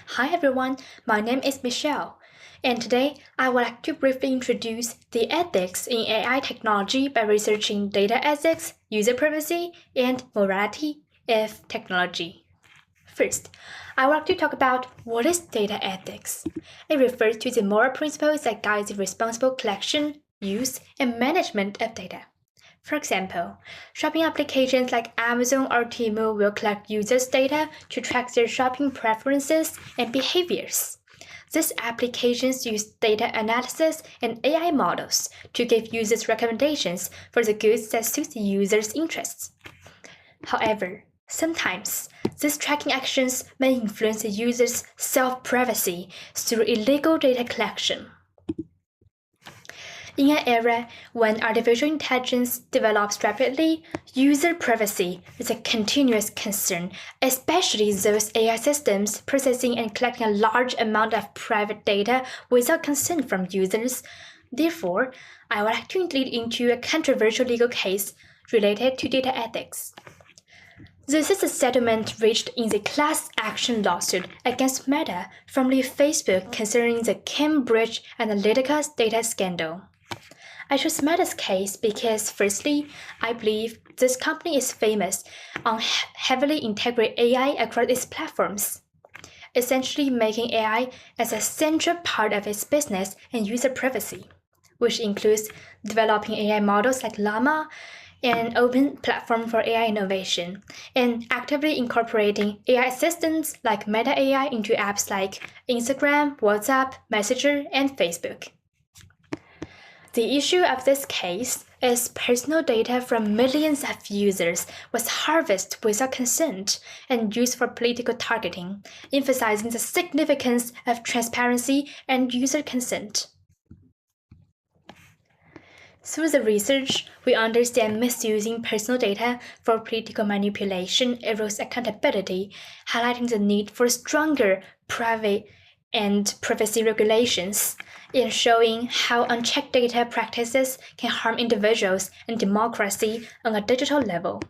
Hi everyone, my name is Michelle, and today I would like to briefly introduce the ethics in AI technology by researching data ethics, user privacy, and morality of technology. First, I would like to talk about what is data ethics. It refers to the moral principles that guide the responsible collection, use, and management of data. For example, shopping applications like Amazon or Zimo will collect users' data to track their shopping preferences and behaviors. These applications use data analysis and AI models to give users recommendations for the goods that suit the user's interests. However, sometimes these tracking actions may influence the user's self-privacy through illegal data collection. In an era when artificial intelligence develops rapidly, user privacy is a continuous concern, especially those AI systems processing and collecting a large amount of private data without consent from users. Therefore, I would like to lead into a controversial legal case related to data ethics. This is a settlement reached in the class action lawsuit against Meta, formerly Facebook, concerning the Cambridge Analytica's data scandal. I chose Meta's case because, firstly, I believe this company is famous on heavily integrate AI across its platforms, essentially making AI as a central part of its business and user privacy, which includes developing AI models like Llama, an open platform for AI innovation, and actively incorporating AI assistants like Meta AI into apps like Instagram, WhatsApp, Messenger, and Facebook. The issue of this case is personal data from millions of users was harvested without consent and used for political targeting, emphasizing the significance of transparency and user consent. Through the research, we understand misusing personal data for political manipulation erodes accountability, highlighting the need for stronger private and privacy regulations, and showing how unchecked data practices can harm individuals and democracy on a digital level.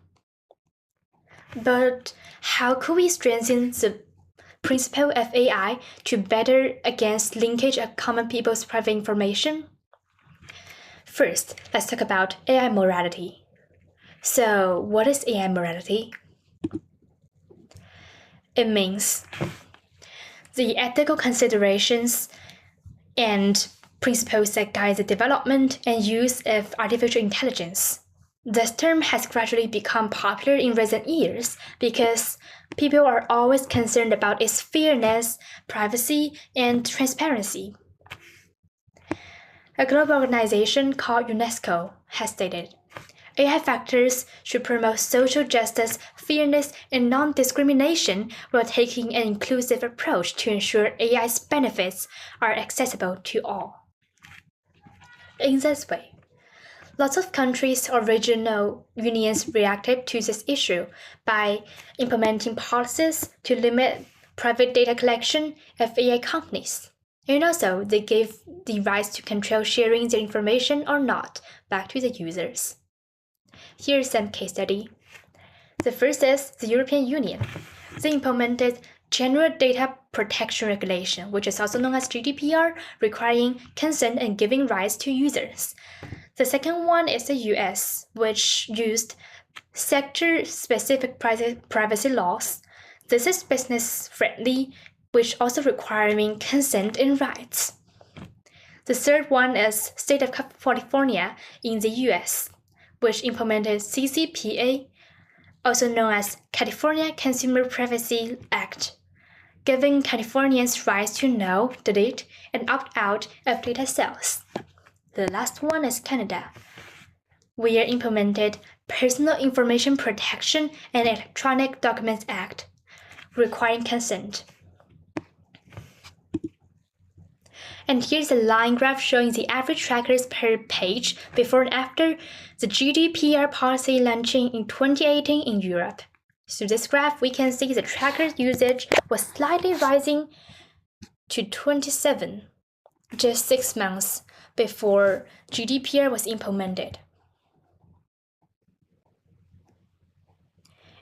But how could we strengthen the principle of AI to better against linkage of common people's private information? First, let's talk about AI morality. So, what is AI morality? It means the ethical considerations and principles that guide the development and use of artificial intelligence. This term has gradually become popular in recent years because people are always concerned about its fairness, privacy, and transparency. A global organization called UNESCO has stated, AI factors should promote social justice, fairness, and non-discrimination while taking an inclusive approach to ensure AI's benefits are accessible to all. In this way, lots of countries or regional unions reacted to this issue by implementing policies to limit private data collection of AI companies. And also, they gave the rights to control sharing their information or not back to the users. Here's some case study. The first is the European Union. They implemented General Data Protection Regulation, which is also known as GDPR, requiring consent and giving rights to users. The second one is the US, which used sector-specific privacy laws. This is business-friendly, which also requiring consent and rights. The third one is State of California in the US, which implemented CCPA, also known as California Consumer Privacy Act, giving Californians rights to know, delete, and opt out of data sales. The last one is Canada, where implemented Personal Information Protection and Electronic Documents Act, requiring consent. And here's a line graph showing the average trackers per page before and after the GDPR policy launching in 2018 in Europe. Through this graph, we can see the tracker usage was slightly rising to 27 just 6 months before GDPR was implemented.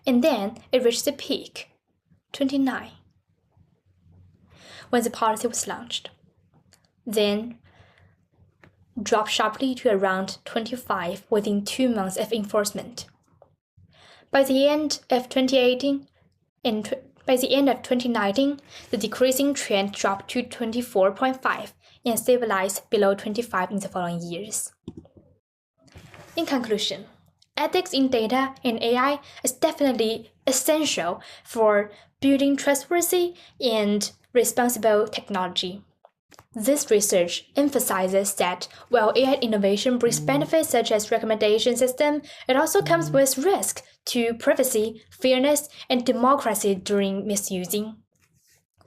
And then it reached the peak, 29. when the policy was launched, then dropped sharply to around 25 within 2 months of enforcement. By the end of 2019, the decreasing trend dropped to 24.5 and stabilized below 25 in the following years. In conclusion, ethics in data and AI is definitely essential for building trustworthy and responsible technology. This research emphasizes that while AI innovation brings benefits such as recommendation system, it also comes with risk to privacy, fairness, and democracy during misusing.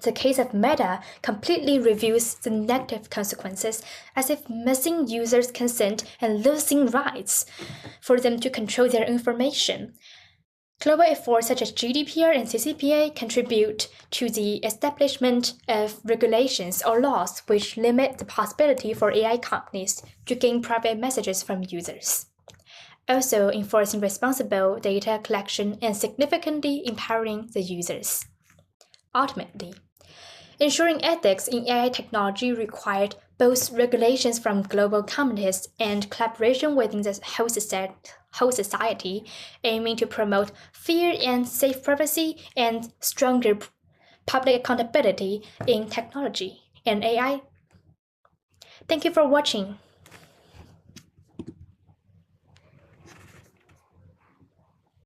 The case of Meta completely reveals the negative consequences, as if missing users' consent and losing rights for them to control their information. Global efforts such as GDPR and CCPA contribute to the establishment of regulations or laws which limit the possibility for AI companies to gain private messages from users. Also enforcing responsible data collection and significantly empowering the users. Ultimately, ensuring ethics in AI technology required both regulations from global communities and collaboration within the whole society, aiming to promote fair and safe privacy and stronger public accountability in technology and AI. Thank you for watching.